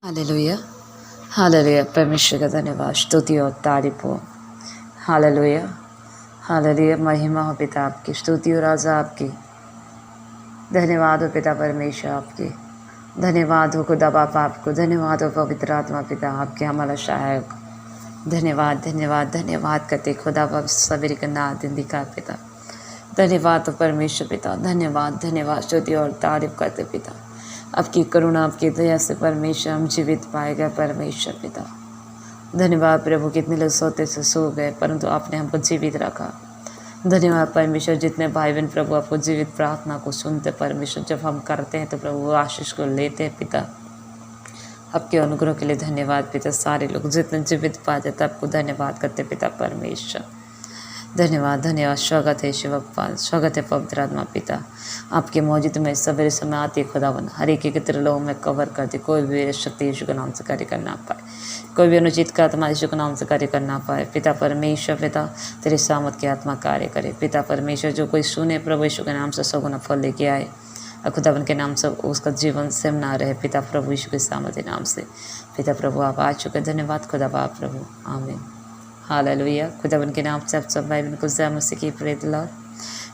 Hallelujah hallelujah. परमेश्वर का धन्यवाद, स्तुति और तारीफ हो। Hallelujah hallelujah. महिमा हो पिता आपकी, स्तुति और राजा आपकी। धन्यवाद हो पिता परमेश्वर आपकी, धन्यवाद हो खुदा बाप आपको, धन्यवाद हो पवित्र आत्मा पिता आपके हमारा सहायक। धन्यवाद धन्यवाद धन्यवाद करते खुदा बाप सबरी का ना दिन दिखा पिता। धन्यवाद हो परमेश्वर पिता, धन्यवाद धन्यवाद, स्तुति और तारीफ करते पिता। आपकी करुणा आपकी दया से परमेश्वर हम जीवित पाए गए परमेश्वर पिता। धन्यवाद प्रभु, कितने लोग सोते से सो गए परंतु आपने हमको जीवित रखा। धन्यवाद परमेश्वर, जितने भाई बहन प्रभु आपको जीवित प्रार्थना को सुनते परमेश्वर, जब हम करते हैं तो प्रभु वो आशीष को लेते हैं पिता। आपके अनुग्रह के लिए धन्यवाद पिता। सारे लोग जितने जीवित पा जाते आपको धन्यवाद करते पिता परमेश्वर। धन्यवाद धन्यवाद। स्वागत है शिवप्पा, स्वागत है पवित्र आत्मा पिता। आपके मौजूद में सवेरे समय आती है खुदावन, हर एक के तेरे लोगों में कवर करती। कोई भी शक्ति यीशु के नाम से कार्य कर ना पाए, कोई भी अनुचित का आत्मा यीशु के नाम से कार्य कर ना पाए पिता परमेश्वर। पिता तेरे सामत की आत्मा कार्य करे पिता परमेश्वर। जो कोई सुने प्रभु यीशु के नाम से सगुना फल लेके आए और खुदावन के नाम से उसका जीवन सेम ना रहे पिता प्रभु यीशु के सामत के नाम से पिता प्रभु। आप आ चुके, धन्यवाद खुदा बाप प्रभु, आमीन। हालेलुया। खुदावन के नाम से आप सब भाई बहन को जय मसीह की प्रेत लॉर्ड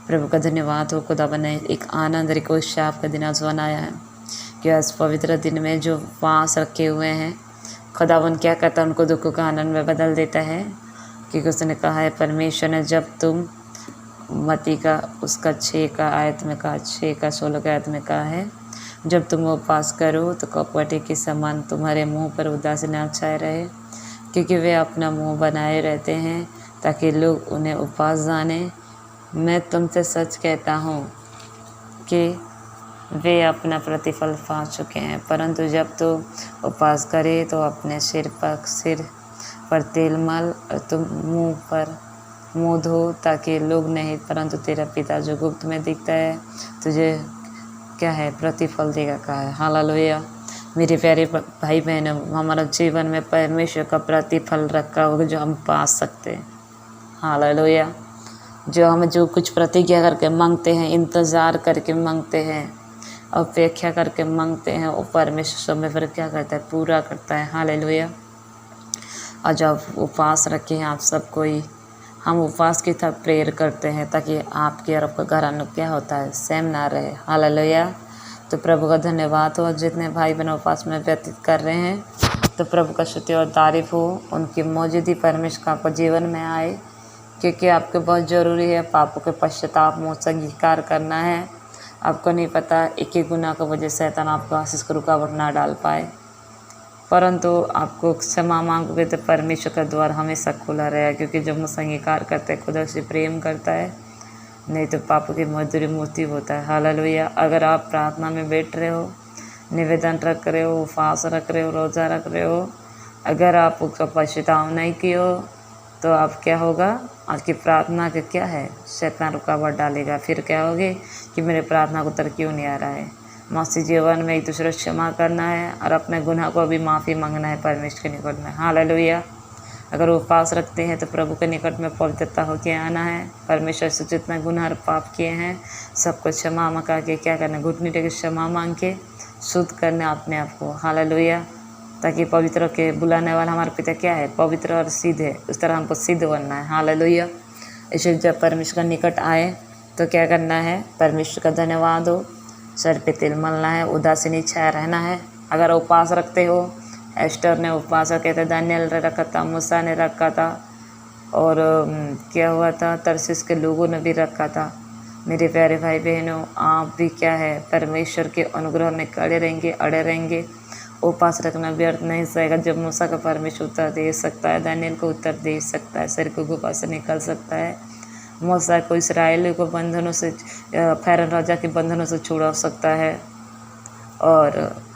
प्रभु का धन्यवाद हो। खुदावन ने एक आनंद रिकोश आपका दिन आज बनाया है कि आज पवित्र दिन में जो उपवास रखे हुए हैं खुदावन क्या करता है, उनको दुखों का आनंद में बदल देता है। क्योंकि उसने कहा है परमेश्वर ने, जब तुम मती का उसका 6 का आयत में कहा, 6 का 16 का आयत में कहा है, जब तुम उपवास करो तो कपटे के समान तुम्हारे मुँह पर उदासी न छाए रहे, क्योंकि वे अपना मुंह बनाए रहते हैं ताकि लोग उन्हें उपवास जाने। मैं तुमसे सच कहता हूँ कि वे अपना प्रतिफल पा चुके हैं। परंतु जब तू उपवास करे तो अपने सिर पर तेल मल और तुम मुंह धो, ताकि लोग नहीं परंतु तेरा पिता जो गुप्त में दिखता है तुझे क्या है प्रतिफल देगा कहा है। हालेलुया। मेरे प्यारे भाई बहनों, हमारा जीवन में परमेश्वर का प्रतिफल रखा होगा जो हम पा सकते हैं। हालेलुया। जो हम जो कुछ प्रतिज्ञा करके मांगते हैं, इंतज़ार करके मांगते हैं, अपेक्षा करके मांगते हैं, वो परमेश्वर समय पर क्या करता है, पूरा करता है। हालेलुया। और जब उपवास रखे हैं आप सब कोई, हम उपवास की तरफ प्रेयर करते हैं ताकि आपके और आपका घराना क्या होता है, सेम ना रहे। हालेलुया। तो प्रभु का धन्यवाद हो। जितने भाई बहन उपवास में व्यतीत कर रहे हैं तो प्रभु का स्तुति और तारीफ हो। उनकी मौजूदगी परमेश्वर का आपको जीवन में आए, क्योंकि आपको बहुत ज़रूरी है पापों के पश्चाताप मुँह से अंगीकार करना है। आपको नहीं पता एक ही गुनाह की वजह से शैतान आपको आशीष को रुकावट ना डाल पाए, परंतु आपको क्षमा मांगोगे तो परमेश्वर का द्वार हमेशा खुला रहेगा। क्योंकि जब मुझसे अंगीकार करता है खुदा से प्रेम करता है, नहीं तो पापों की मजदूरी मृत्यु होता है। हालेलुया। अगर आप प्रार्थना में बैठ रहे हो, निवेदन रख रहे हो, उपवास रख रहे हो, रोज़ा रख रहे हो, अगर आप उसका पछतावा नहीं किए हो तो आप क्या होगा, आपकी प्रार्थना का क्या है, शैतान रुकावट डालेगा। फिर क्या होगे कि मेरे प्रार्थना को उत्तर क्यों नहीं आ रहा है। मसीह जीवन में एक दूसरे क्षमा करना है और अपने गुनाह को भी माफ़ी मांगना है परमेश्वर के निकट में। हालेलुया। अगर उपवास रखते हैं तो प्रभु के निकट में पवित्रता होकर आना है। परमेश्वर से जितना गुनाह और पाप किए हैं सबको क्षमा मका के क्या करना, घुटने टेक क्षमा मांग के शुद्ध करना अपने आप को। हालेलुया। ताकि पवित्र के बुलाने वाला हमारा पिता क्या है, पवित्र और सिद्ध है, उस तरह हमको सिद्ध बनना है। हालेलुया। इसलिए जब परमेश्वर का निकट आए तो क्या करना है, परमेश्वर का धन्यवाद हो, सर पे तिल मलना है, उदासी नहीं छाया रहना है। अगर उपवास रखते हो, एस्टर ने उपवास रखे थे, दानियल ने रखा था, मूसा ने रखा था, और क्या हुआ था, तरसीस के लोगों ने भी रखा था। मेरे प्यारे भाई बहनों, आप भी क्या है परमेश्वर के अनुग्रह में खड़े रहेंगे, अड़े रहेंगे। उपवास रखना व्यर्थ नहीं जाएगा। जब मूसा का परमेश्वर उत्तर दे सकता है, दानियल को उत्तर दे सकता है, शरीर को गुफा से निकल सकता है, मूसा को इसराइल को बंधनों से, फ़िरौन राजा के बंधनों से छुड़ा सकता है, और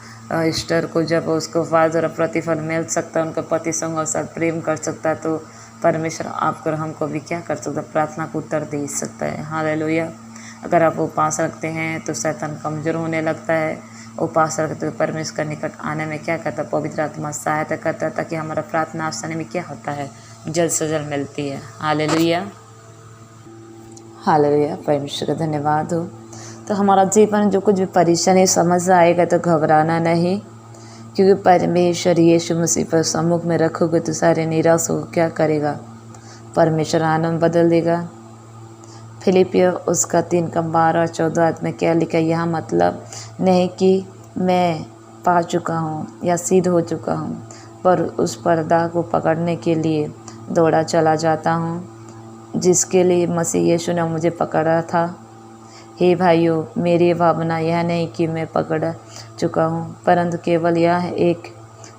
ईस्टर को जब उसको वाद और प्रतिफल मिल सकता है, उनका पति संग और साथ प्रेम कर सकता है, तो परमेश्वर आपको और हमको भी क्या कर सकता है, प्रार्थना को उत्तर दे सकता है। हालेलुया। अगर आप उपवास रखते हैं तो शैतान कमज़ोर होने लगता है। उपवास रखते तो परमेश्वर का निकट आने में क्या करता है, पवित्र आत्मा सहायता करता है, ताकि हमारा प्रार्थना आसानी में क्या होता है, जल्द से जल्द मिलती है। Hallelujah hallelujah. परमेश्वर का धन्यवाद हो। तो हमारा जीवन जो कुछ भी परेशानी समस्या आएगा तो घबराना नहीं, क्योंकि परमेश्वर यीशु मसीह पर सम्मुख में रखोगे तो सारे निराश हो क्या करेगा? परमेश्वर आनंद बदल देगा। फिलिपियो उसका 3:12-14 में क्या लिखा? यह मतलब नहीं कि मैं पा चुका हूँ या सिद्ध हो चुका हूँ, पर उस पर्दा को पकड़ने के लिए दौड़ा चला जाता हूँ जिसके लिए मसीह यीशु ने मुझे पकड़ा था। हे भाइयों, मेरी भावना यह नहीं कि मैं पकड़ चुका हूँ, परंतु केवल यह एक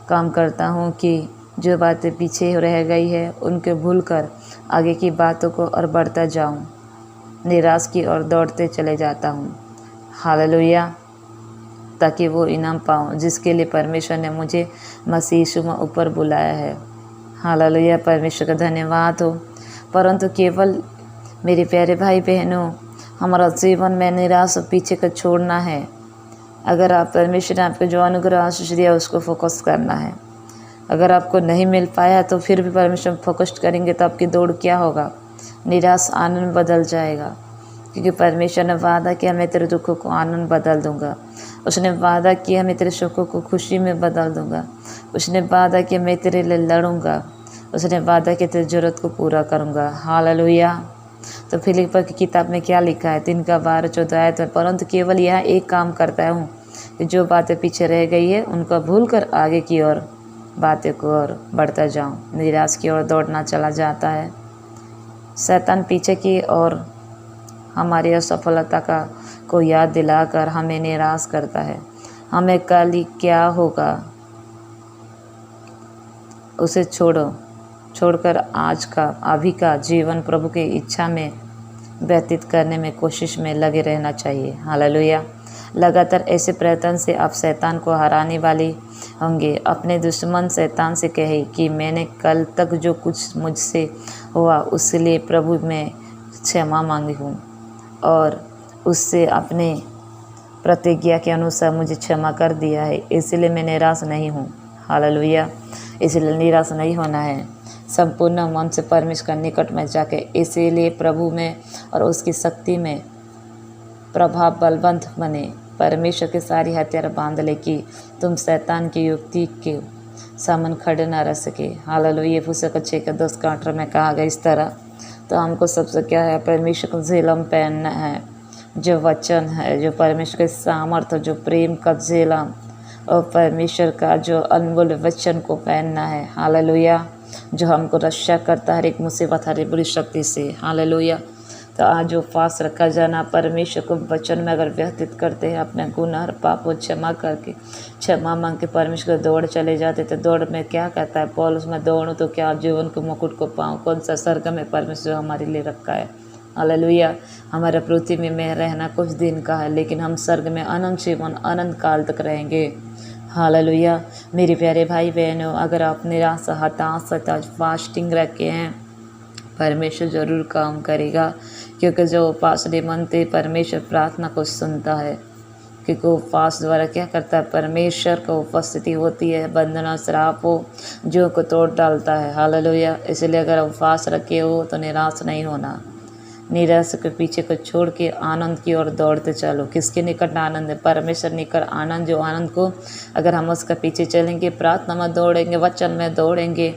काम करता हूँ कि जो बातें पीछे रह गई है उनके भूलकर आगे की बातों को और बढ़ता जाऊँ, निराश की ओर दौड़ते चले जाता हूँ। हालेलुया, ताकि वो इनाम पाऊँ जिसके लिए परमेश्वर ने मुझे मसीह यीशु में ऊपर बुलाया है। हालेलुया, परमेश्वर का धन्यवाद हो। परंतु केवल मेरे प्यारे भाई बहनों, हमारा जीवन में निराश पीछे का छोड़ना है। अगर आप परमेश्वर ने आपको जो अनुग्रह आशीष दिया उसको फोकस करना है। अगर आपको नहीं मिल पाया तो फिर भी परमेश्वर फोकस करेंगे तो आपकी दौड़ क्या होगा? निराश आनंद बदल जाएगा, क्योंकि परमेश्वर ने वादा किया मैं तेरे दुखों को आनंद बदल दूंगा। उसने वादा किया मैं तेरे शोकों को खुशी में बदल दूंगा। उसने वादा किया मैं तेरे लिए लड़ूंगा। उसने वादा किया तेरी ज़रूरत को पूरा करूंगा। हालेलुया। तो फिलिपियों की किताब में क्या लिखा है? 3:12-14 में, परंतु केवल यह एक काम करता हूँ कि जो बातें पीछे रह गई है उनको भूलकर आगे की ओर बातें को और बढ़ता जाऊँ, निराश की ओर दौड़ना चला जाता है। शैतान पीछे की ओर हमारी असफलता को याद दिलाकर हमें निराश करता है। हमें कल ही क्या होगा उसे छोड़कर आज का अभी का जीवन प्रभु की इच्छा में व्यतीत करने में कोशिश में लगे रहना चाहिए। हालेलुया। लगातार ऐसे प्रयत्न से आप शैतान को हराने वाले होंगे। अपने दुश्मन शैतान से कहे कि मैंने कल तक जो कुछ मुझसे हुआ उसके लिए प्रभु में क्षमा मांगी हूँ और उससे अपने प्रतिज्ञा के अनुसार मुझे क्षमा कर दिया है, इसलिए मैं निराश नहीं हूँ। हालेलुया। इसलिए निराश नहीं होना है। संपूर्ण मन से परमेश्वर के निकट में जाके इसीलिए प्रभु में और उसकी शक्ति में प्रभाव बलवंत बने। परमेश्वर के सारी हथियार बांध ले कि तुम शैतान की युक्ति के सामने खड़े न रह सके। हालेलुया। Ephesians 6:10-18 में कहा गया इस तरह। तो हमको सबसे क्या है? परमेश्वर का झेलम पहनना है, जो वचन है, जो परमेश्वर के सामर्थ्य, जो प्रेम का झेलम और परमेश्वर का जो अनमोल वचन को पहनना है। हालेलुया। जो हमको रक्षा करता है हर एक मुसीबत, हर एक बुरी शक्ति से। हालेलुया। तो आज जो फास्ट रखा जाना, परमेश्वर को वचन में अगर व्यतीत करते हैं, अपने गुनाह और पापों क्षमा करके क्षमा मांग के परमेश्वर को दौड़ चले जाते। तो दौड़ में क्या कहता है पौलुस? मैं दौड़ूं तो क्या जीवन के मुकुट को पाऊँ? कौन सा स्वर्ग में परमेश्वर हमारे लिए रखा है। हालेलुया। हमारा पृथ्वी में रहना कुछ दिन का है, लेकिन हम स्वर्ग में अनंत जीवन अनंत काल तक रहेंगे। हालेलुया। मेरे प्यारे भाई बहनों, अगर आप निराश हताश फास्टिंग रखे हैं, परमेश्वर ज़रूर काम करेगा, क्योंकि जो उपवास मनते परमेश्वर प्रार्थना को सुनता है। क्योंकि उपवास द्वारा क्या करता है? परमेश्वर का उपस्थिति होती है, बंधन श्रापों जो को तोड़ डालता है। हालेलुया। इसलिए अगर उपवास रखे हो तो निराश नहीं होना। निराश के पीछे को छोड़ के आनंद की ओर दौड़ते चलो। किसके निकट आनंद है? परमेश्वर निकट आनंद। जो आनंद को अगर हम उसका पीछे चलेंगे, प्रार्थना में दौड़ेंगे, वचन में दौड़ेंगे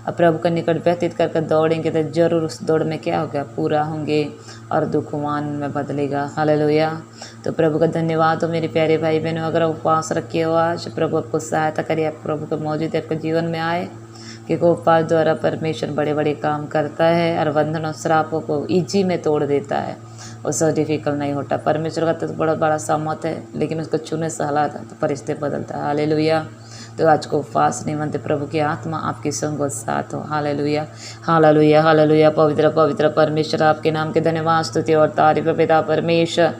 और प्रभु के निकट व्यतीत करके दौड़ेंगे तो जरूर उस दौड़ में क्या होगा? पूरा होंगे और दुखवान में बदलेगा। हालेलुया। तो प्रभु का धन्यवाद हो मेरे प्यारे भाई बहनों। अगर उपवास रखे हो आज, प्रभु आपको सहायता करिए, आप प्रभु के मौजूद आपके जीवन में आए, क्योंकि उपवास द्वारा परमेश्वर बड़े बड़े काम करता है और बंधन और श्रापों को इजी में तोड़ देता है। उससे डिफिकल्ट नहीं होता। परमेश्वर का तो बड़ा बड़ा सामर्थ है, लेकिन उसको छूने से हालात तो परिस्थिति बदलता है। हालेलुया। तो आज को उपवास नहीं मानते, प्रभु की आत्मा आपके संग और साथ हो। हालेलुया। हालेलुया। हालेलुया। पवित्र पवित्र परमेश्वर, आपके नाम के धन्यवाद स्तुति और तारीफ पिता परमेश्वर।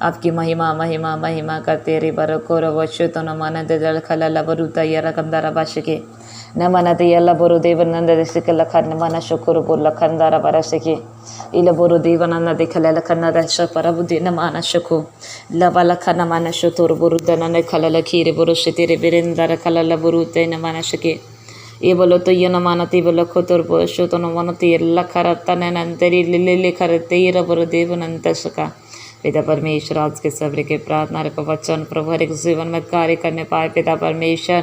आपकी महिमा महिमा महिमा करते रे बरकोर वश्य तो न मन दल खला बरुता यारा कंदारा बाशिके न मनते ಎಲ್ಲ ಬರು ದೇವನಂದ ಸಿಕ್ಕ ಲಖನ ಮನ ಶುಕುರು ಬುರ್ ಲಖಂದಾರ ಬರಸಿಕೆ ಇಲ್ಲ ಬರು ದೇವನಂದ ದಿಖಲ ಲಖನದ ಶ ಪರಬುದಿ ನ ಮಾನ ಶುಕು ಲವ ಲಖನ ಮನ ಶುತುರು ಬುರುದನ ಖಲಲ ಖೀರೆ ಬರು ಶಿತಿರೆ ಬಿರೆಂದರ ಖಲಲ ಬರುತೆ ನ ಮನಶಕೆ ये बोलो तो ये न मानती बोलो खोतुर बोशो तो न मानती ಎಲ್ಲ खरतने नंतरी लिले खरते ये रबरु देवनंत सका। पिता परमेश्वर, आज के सब्र के प्रार्थना को वचन प्रभु हर एक जीवन में कार्य करने पाए। पिता परमेश्वर,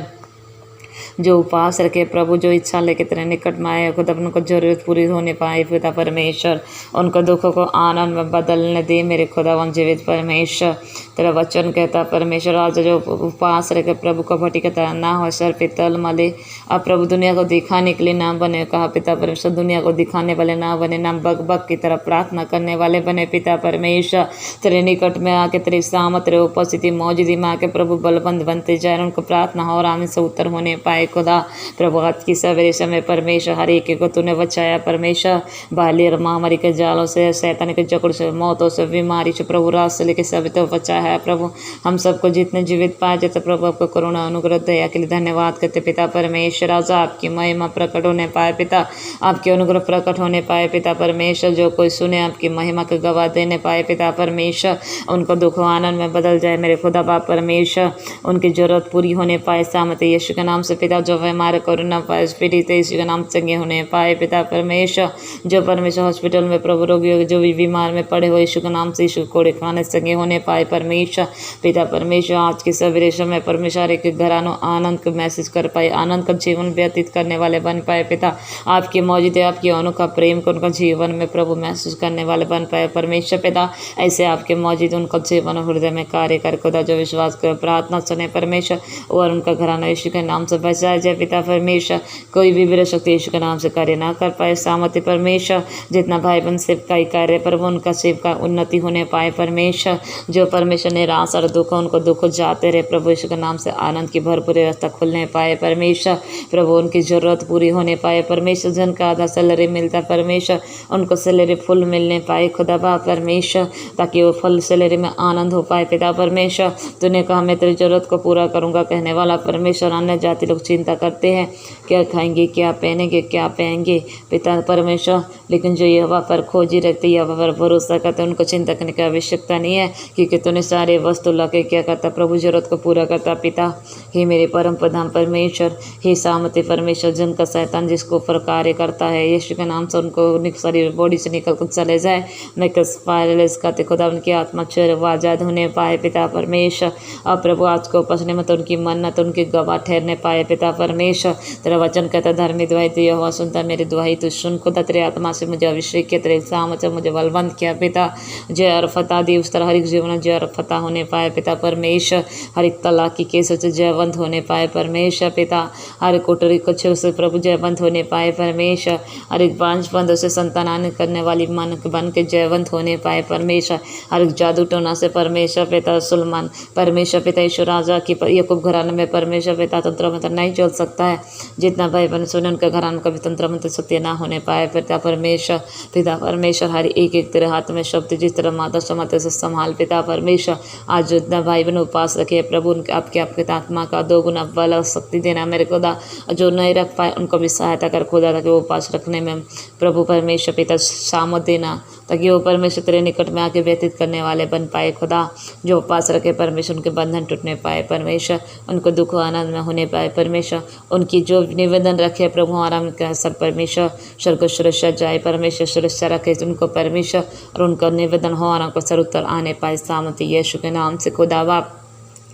जो उपवास रखे प्रभु, जो इच्छा लेके तेरे निकट में आए खुदा, उनको जरूरत पूरी होने पाए पिता परमेश्वर, उनको दुखों को आनंद में बदलने दे मेरे खुदावन जीवित परमेश्वर। तेरा वचन कहता परमेश्वर आज जो उपवास रखे प्रभु को भटी की तरह ना हो, सर पे तल मले। अब प्रभु दुनिया को दिखाने के लिए ना बने, कहा पिता परमेश्वर, दुनिया को दिखाने वाले ना बने, ना बग बग की तरह प्रार्थना करने वाले बने पिता परमेश्वर। तेरे निकट में आके तेरी सामत तेरे उपस्थिति मौजूदी में आके प्रभु बलबंद बनते जाए, उनको प्रार्थना और आमीन से उत्तर होने पाए खुदा। प्रभु आज की सवेरे समय परमेश्वर हर एक को तूने बचाया परमेश्वर, बाली और महामारी के जालों से, शैतान के जकड़ से, मौतों से, बीमारी से प्रभु, रात से लेकर सभी तो बचाया है प्रभु। हम सबको जितने जीवित पाए जाते प्रभु आपको करुणा अनुग्रह दया के लिए धन्यवाद करते पिता परमेश्वर। आज आपकी महिमा प्रकट होने पाए पिता, आपके अनुग्रह प्रकट होने पाए पिता परमेश्वर। जो कोई सुने आपकी महिमा के गवाह देने पाए पिता परमेश्वर, उनको दुख आनंद में बदल जाए मेरे खुदा बाप परमेश्वर, उनकी जरूरत पूरी होने पाए सामत यीशु के नाम से पिता। जो हमारे कोरोना वायरस पीड़ित यीशु के नाम चंगे होने पाए पिता परमेश्वर। जो परमेश्वर हॉस्पिटल में प्रभु रोगी जो भी बीमार में पड़े हो यीशु के नाम से, यीशु कोड़े खाने चंगे होने पाए परमेश्वर पिता परमेश्वर। आज के सवेरे समय परमेश्वर एक घरानों आनंद का मैसेज कर पाए, आनंद का जीवन व्यतीत करने वाले बन पाए पिता। आपकी मौजूद आपकी अनोखा प्रेम को उनका जीवन में प्रभु महसूस करने वाले बन पाए परमेश्वर पिता। ऐसे आपके मौजूद उनका जीवन हृदय में कार्य कर खुदा, जो विश्वास कर प्रार्थना सुने परमेश्वर, और उनका घराना यीशु के नाम से बचाया जाए पिता परमेश्वर। कोई भी विरह शक्ति यीशु के नाम से कार्य ना कर पाए सामर्थ्य परमेश्वर। जितना भाई बहन सेवकाई कार्य प्रभु, उनका सेवका उन्नति होने पाए परमेश्वर। जो परमेश्वर निराश और दुख उनको दुख जाते रहे प्रभु, यीशु के नाम से आनंद की भरपूर रास्ता खुलने पाए परमेश्वर। प्रभु उनकी जरूरत पूरी होने पाए परमेश्वर। जिनका आधा सैलरी मिलता परमेश्वर, उनको सैलरी फुल मिलने पाए खुदा बाप परमेश्वर, ताकि वो फुल सैलरी में आनंद हो पाए पिता परमेश्वर। तूने कहा मैं तेरी जरूरत को पूरा करूंगा कहने वाला परमेश्वर। अन्य जाति लोग चिंता करते हैं क्या खाएंगे, क्या पहनेंगे, क्या पहनेंगे पिता परमेश्वर, लेकिन जो यहोवा पर खोजी रखते, यहोवा पर भरोसा करते, उनको चिंता करने की आवश्यकता नहीं है, क्योंकि तूने सारे वस्तु लाके क्या करता प्रभु, जरूरत को पूरा करता पिता। हे मेरे परम प्रधान परमेश्वर, हे सामर्थ्य परमेश्वर, जिनका शैतान जिसको ऊपर कार्य करता है यीशु के नाम से उनको शरीर बॉडी से निकल कर चले जाए। मैं पायरलेस करते खुदा, उनकी आत्मा चेहरे आजाद होने पाए पिता परमेश्वर। अब प्रभु आज को पसने मत उनकी मन्नत उनकी गवाह ठहरने पाए पिता परमेश्वर। तेरा वचन कहता धर्मी दुआई तो यहोवा सुनता, मेरी दुआई तो सुन खुदा। तेरे आत्मा से मुझे अभिषेक किया, तेरे सामत से मुझे बलवंत किया पिता। जय और फतह दी उस तरह हर एक जीवन जय और फतह होने पाए पिता परमेश्वर। हर एक तलाक की केसों से जयवंत होने पाए परमेश्वर पिता। हर एक कोटरी कच्छों से प्रभु जयवंत होने पाए परमेश्वर। हर एक बांझ बंधों से संतान करने वाली मन बन के जयवंत होने पाए परमेश्वर। हर एक जादू टोना से परमेश्वर पिता सुलमान परमेश्वर पिता ईश्वर राजा की याकूब घराने में परमेश्वर पिता तंत्र मंत्र नहीं चल सकता है। जितना भाई बहन सुने उनके घराने कभी तंत्र मंत्र शक्ति ना होने पाए पिता परमेश्वर। पिता परमेश्वर हर एक एक तेरे हाथ में शब्द जिस तरह माता समाते से संभाल पिता परमेश्वर। आज जितना भाई बहन उपास रखे प्रभु, उनके आपके आत्मा का दो गुना बल और शक्ति देना मेरे खुदा। जो नहीं रख पाए उनको भी सहायता कर खुदा, ताकि वो उपास रखने में प्रभु परमेश्वर पिता सामत देना, ताकि वो परमेश्वर तेरे निकट में आके व्यतीत करने वाले बन पाए खुदा। जो उपास रखे परमेश्वर उनके बंधन टूटने पाए परमेश्वर, उनको दुख आनंद में होने पाए परमेश्वर। उनकी जो निवेदन रखे प्रभु आराम का सब परमेश्वर स्वर्ग सुरक्षा जाए परमेश्वर, सुरक्षा रखे उनको परमेश्वर, और उनका निवेदन हो आराम को सर उत्तर आने पाए सामर्थ्य यीशु के नाम से खुदा बाप।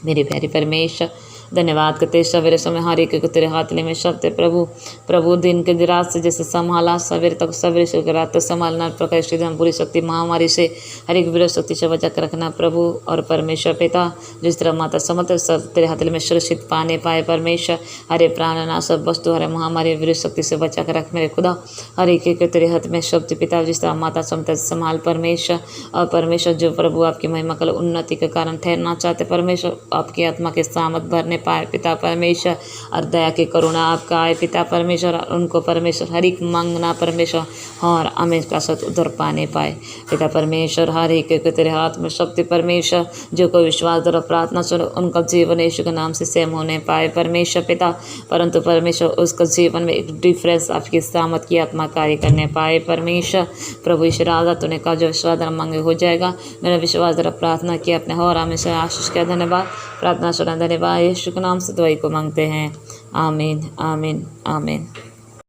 मेरे प्यारे परमेश्वर धन्यवाद करते सवेरे समय हर एक को तेरे हाथ में शब्द प्रभु। प्रभु दिन के रात से जैसे संभाला सवेरे तक, सवेरे से रात तक संभालना प्रकाश पूरी शक्ति महामारी से हर एक विरोध शक्ति से बचा कर रखना प्रभु और परमेश्वर पिता। जिस तरह माता समत सब तेरे हाथ में सुरक्षित पाने पाए परमेश्वर। हरे प्राणना सब वस्तु हरे महामारी विरोध शक्ति से बचा कर रख मेरे खुदा। हर एक को तेरे हाथ में शब्द पिता, जिस तरह माता समत संभाल परमेश्वर। और परमेश्वर जो प्रभु आपकी महिमा कल उन्नति के कारण ठहरना चाहते परमेश्वर, आपकी आत्मा के सामत भरने पाए पिता परमेश्वर। और दया की करुणा आपका आए पिता परमेश्वर, उनको परमेश्वर हर एक मांगना परमेश्वर और अमेज का सत उधर पाने पाए पिता परमेश्वर। हर एक के तेरे हाथ में शक्ति परमेश्वर। जो कोई विश्वास द्वारा प्रार्थना सुने उनका जीवन यीशु के नाम से सेम होने पाए परमेश्वर पिता। परंतु परमेश्वर उसका जीवन में एक डिफरेंस आपकी सामत की आत्मा कार्य करने पाए परमेश्वर। प्रभु ईश्वर आजा तूने कहा जो विश्वास द्वारा मांगे हो जाएगा। मेरा विश्वास द्वारा प्रार्थना किया अपने और हमेशा आशीष किया। धन्यवाद प्रार्थना सुना, धन्यवाद यीशु के नाम से दुआई को मांगते हैं। आमीन आमीन आमीन।